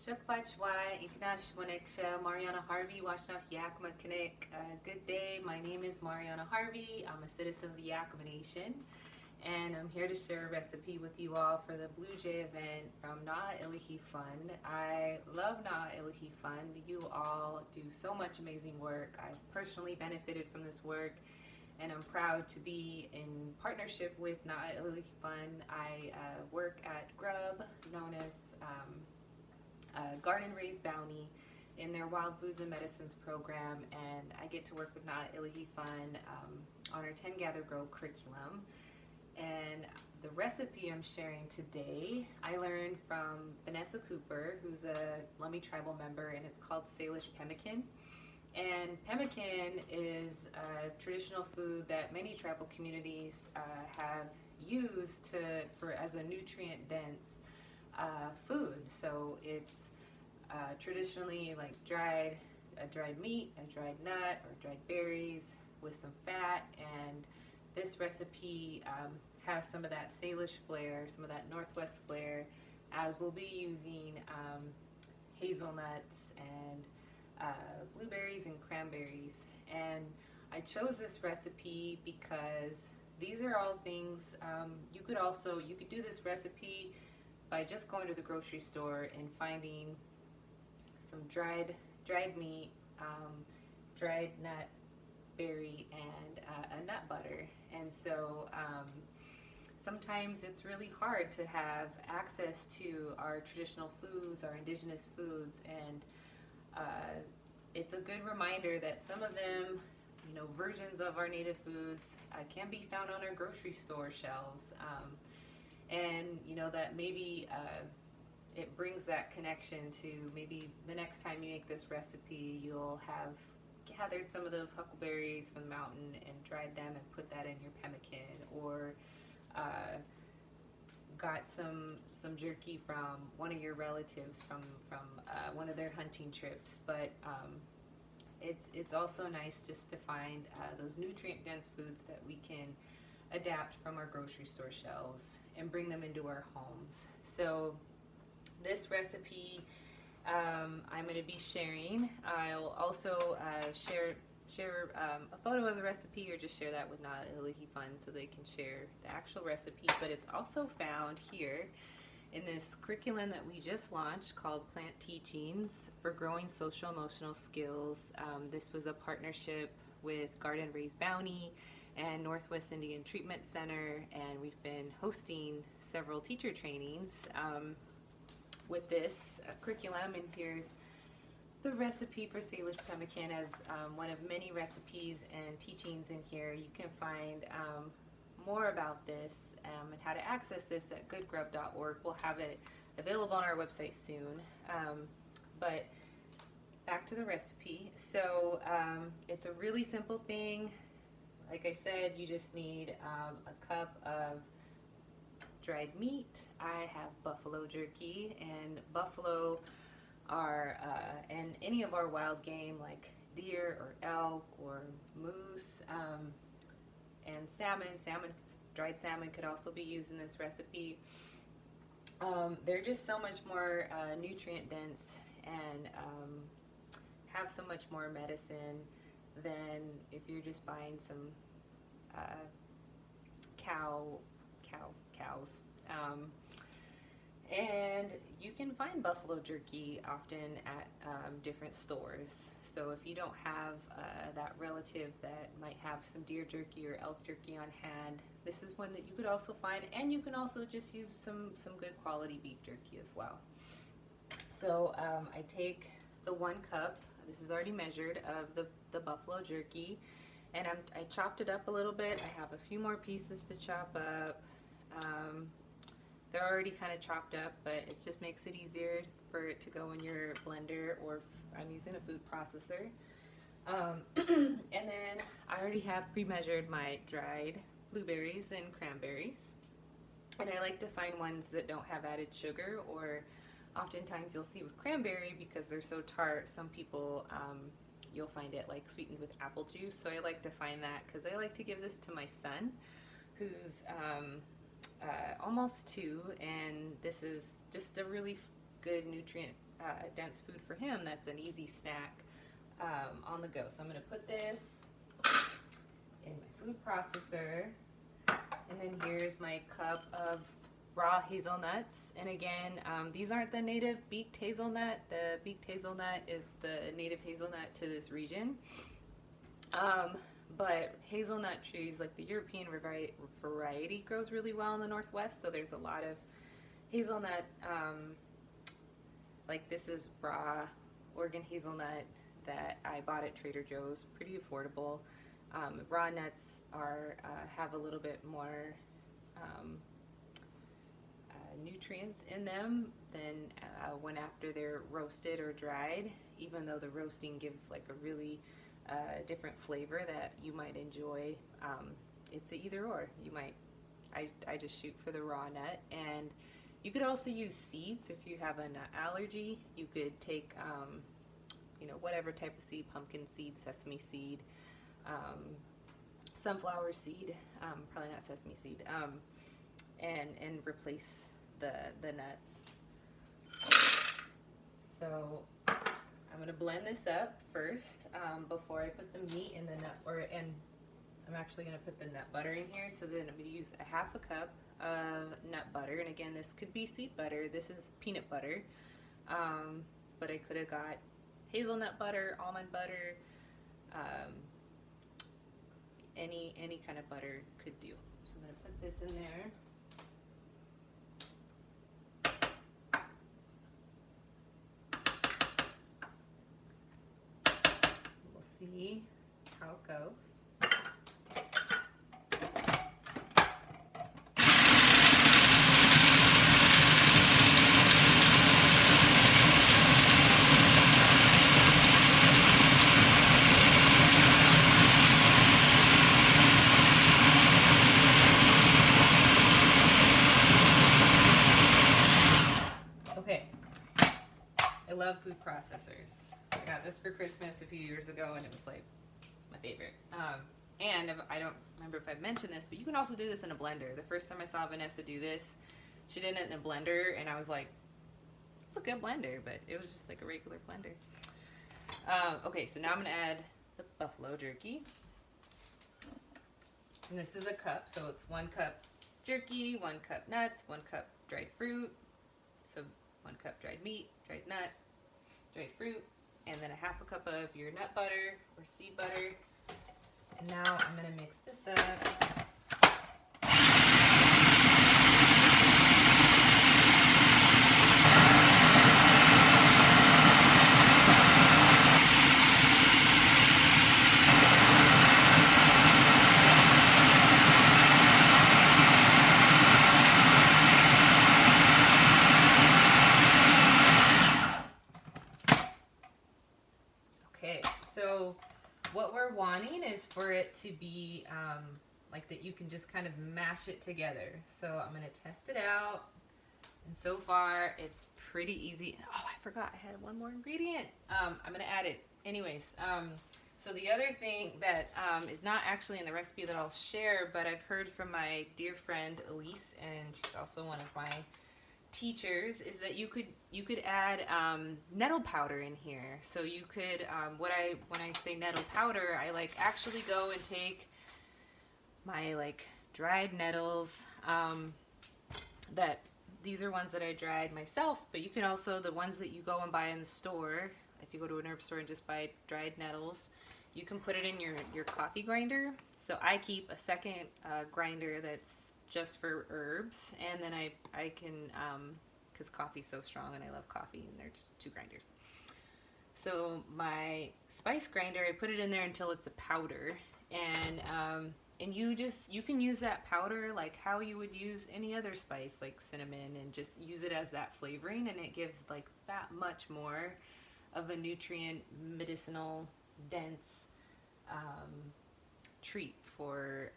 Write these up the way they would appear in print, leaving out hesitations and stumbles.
Shukbachwa, Iknash Waneksha, Mariana Harvey, Washnash Yakama Kanek. Good day, my name is Mariana Harvey. I'm a citizen of the Yakama Nation, and I'm here to share a recipe with you all for the Blue Jay event from Na'a Ilihi Fund. I love Na'a Ilihi Fund. You all do so much amazing work. I've personally benefited from this work, and I'm proud to be in partnership with Na'a Ilihi Fund. I work at GRuB, known as Garden Raised Bounty, in their Wild Foods and Medicines program, and I get to work with Na'a Ilihi Fund on our 10 Gather Grow curriculum. And the recipe I'm sharing today, I learned from Vanessa Cooper, who's a Lummi Tribal member, and it's called Salish Pemmican. And pemmican is a traditional food that many tribal communities have used as a nutrient dense food. So it's traditionally like a dried meat, a dried nut, or dried berries with some fat. And this recipe has some of that Salish flair, some of that Northwest flair, as we'll be using hazelnuts and blueberries and cranberries. And I chose this recipe because these are all things you could do this recipe by just going to the grocery store and finding some dried meat, dried nut, berry, and a nut butter. And so sometimes it's really hard to have access to our traditional foods, our indigenous foods, and it's a good reminder that some of them, versions of our native foods can be found on our grocery store shelves. And that maybe it brings that connection to maybe the next time you make this recipe, you'll have gathered some of those huckleberries from the mountain and dried them and put that in your pemmican, or got some jerky from one of your relatives from one of their hunting trips. But it's also nice just to find those nutrient dense foods that we can adapt from our grocery store shelves and bring them into our homes. So this recipe I'm going to be sharing. I'll also share a photo of the recipe, or just share that with Na'a Ilihi Fund so they can share the actual recipe. But it's also found here in this curriculum that we just launched called Plant Teachings for Growing Social Emotional Skills. This was a partnership with Garden Raised Bounty and Northwest Indian Treatment Center, and we've been hosting several teacher trainings with this curriculum. And here's the recipe for Salish Pemmican as one of many recipes and teachings in here. You can find more about this and how to access this at goodgrub.org. We'll have it available on our website soon. But back to the recipe. So it's a really simple thing. Like I said, you just need a cup of dried meat. I have buffalo jerky, and buffalo are and any of our wild game like deer or elk or moose, and salmon. Dried salmon could also be used in this recipe. They're just so much more nutrient dense and have so much more medicine than if you're just buying some cows. And you can find buffalo jerky often at different stores. So if you don't have that relative that might have some deer jerky or elk jerky on hand, this is one that you could also find. And you can also just use some good quality beef jerky as well. So I take the 1 cup, this is already measured, of the buffalo jerky, and I chopped it up a little bit. I have a few more pieces to chop up. They're already kind of chopped up, but it just makes it easier for it to go in your blender, or I'm using a food processor. And then I already have pre-measured my dried blueberries and cranberries, and I like to find ones that don't have added sugar, or oftentimes you'll see with cranberry, because they're so tart, some people you'll find it like sweetened with apple juice. So I like to find that, because I like to give this to my son, who's almost 2, and this is just a really good nutrient dense food for him that's an easy snack on the go. So I'm going to put this in my food processor, and then here's my cup of raw hazelnuts. And again, these aren't the native beaked hazelnut. The beaked hazelnut is the native hazelnut to this region. But hazelnut trees, like the European variety, grows really well in the Northwest. So there's a lot of hazelnut, like this is raw Oregon hazelnut that I bought at Trader Joe's, pretty affordable. Raw nuts have a little bit more nutrients in them than when after they're roasted or dried, even though the roasting gives like a really different flavor that you might enjoy. It's a either or. You might, I just shoot for the raw nut. And you could also use seeds if you have a nut allergy. You could take you know, whatever type of seed, pumpkin seed, sesame seed, sunflower seed, probably not sesame seed, and replace the nuts. So I'm going to blend this up first before I put the meat in the nut, and I'm actually going to put the nut butter in here. So then I'm going to use a half a cup of nut butter, and again, this could be seed butter. This is peanut butter, but I could have got hazelnut butter, almond butter, any kind of butter could do. So I'm going to put this in there. See how it goes. Okay, I love food processors. I got this for Christmas a few years ago, and it was like my favorite. And I don't remember if I've mentioned this, but you can also do this in a blender. The first time I saw Vanessa do this, she did it in a blender, and I was like, it's a good blender, but it was just like a regular blender. Okay, so now I'm going to add the buffalo jerky. And this is a cup, so it's 1 cup jerky, 1 cup nuts, 1 cup dried fruit. So 1 cup dried meat, dried nut, dried fruit, and then a half a cup of your nut butter or seed butter. And now I'm going to mix this up. So what we're wanting is for it to be like that you can just kind of mash it together. So I'm going to test it out, and so far it's pretty easy. Oh, I forgot I had one more ingredient. I'm going to add it anyways. So the other thing that is not actually in the recipe that I'll share, but I've heard from my dear friend Elise, and she's also one of my teachers, is that you could add nettle powder in here. So you could when I say nettle powder, I like actually go and take my like dried nettles, that these are ones that I dried myself, but you can also, the ones that you go and buy in the store, if you go to an herb store and just buy dried nettles, you can put it in your coffee grinder. So I keep a second grinder that's just for herbs, and then I can, because coffee's so strong and I love coffee, and there's 2 grinders. So my spice grinder, I put it in there until it's a powder, and you can use that powder like how you would use any other spice like cinnamon, and just use it as that flavoring, and it gives like that much more of a nutrient, medicinal, dense treat for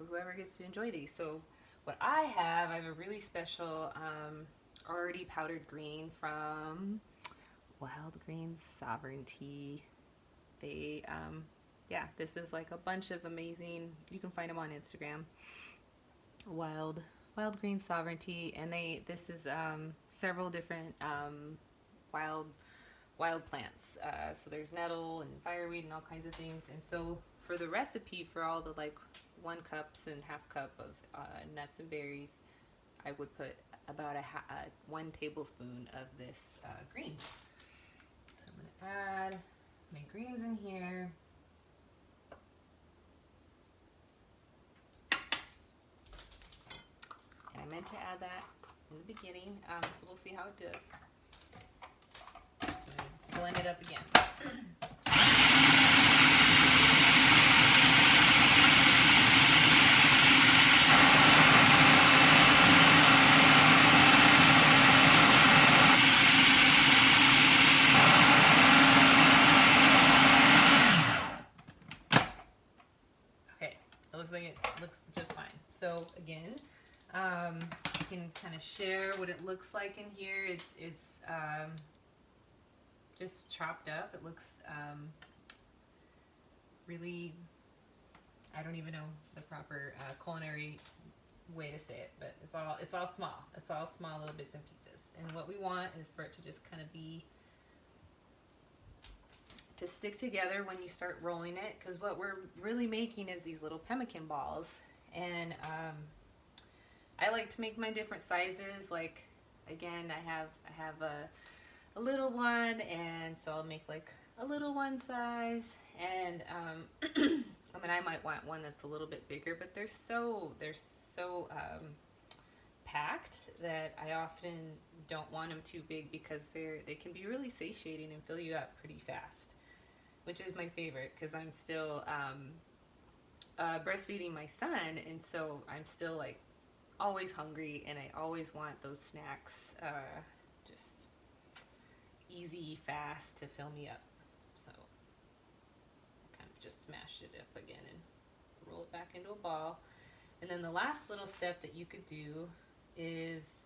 whoever gets to enjoy these. So what I have a really special already powdered green from Wild Greens Sovereignty. They yeah, this is like a bunch of amazing, you can find them on Instagram, Wild Green Sovereignty, and this is several different wild plants. So there's nettle and fireweed and all kinds of things. And so for the recipe for all the like 1 cups and ½ cup of nuts and berries, I would put about 1 tablespoon of this greens. So I'm gonna add my greens in here. And I meant to add that in the beginning, so we'll see how it does. Blend it up again. Okay, it looks like it looks just fine. So again, I can kind of share what it looks like in here. It's just chopped up. It looks really, I don't even know the proper culinary way to say it, but it's all small. It's all small little bits and pieces. And what we want is for it to just kind of to stick together when you start rolling it, because what we're really making is these little pemmican balls. And I like to make my different sizes. Like, again, I have a little one, and so I'll make like a little one size, and I mean, I might want one that's a little bit bigger, but they're so packed that I often don't want them too big, because they can be really satiating and fill you up pretty fast, which is my favorite, because I'm still breastfeeding my son, and so I'm still like always hungry, and I always want those snacks, just easy, fast to fill me up. So kind of just smash it up again and roll it back into a ball. And then the last little step that you could do is,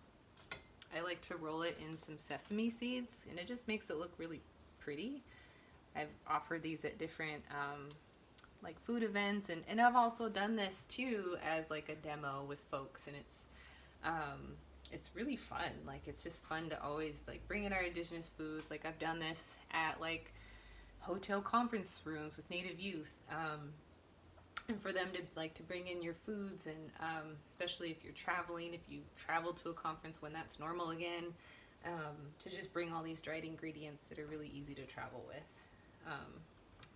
I like to roll it in some sesame seeds, and it just makes it look really pretty. I've offered these at different like food events, and I've also done this too as like a demo with folks, and it's really fun. Like, it's just fun to always like bring in our indigenous foods. Like, I've done this at like hotel conference rooms with Native youth, and for them to bring in your foods, and especially if you're traveling, if you travel to a conference when that's normal again, to just bring all these dried ingredients that are really easy to travel with.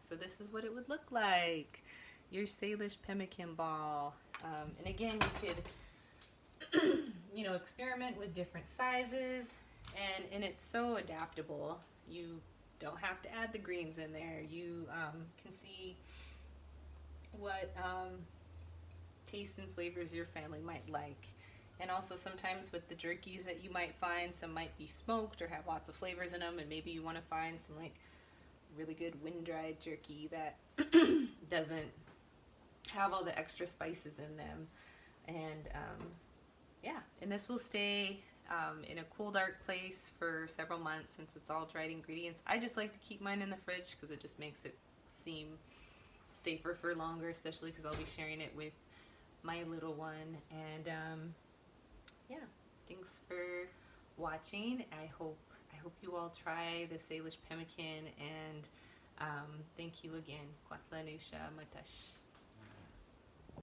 So this is what it would look like, your Salish Pemmican ball. And again, you could you know, experiment with different sizes, and it's so adaptable. You don't have to add the greens in there. You can see what tastes and flavors your family might like. And also sometimes with the jerkies that you might find, some might be smoked or have lots of flavors in them, and maybe you want to find some like really good wind-dried jerky that doesn't have all the extra spices in them. And yeah, and this will stay in a cool, dark place for several months, since it's all dried ingredients. I just like to keep mine in the fridge because it just makes it seem safer for longer, especially because I'll be sharing it with my little one. And yeah, thanks for watching. I hope you all try the Salish Pemmican, and thank you again. Kwatlanusha Matash.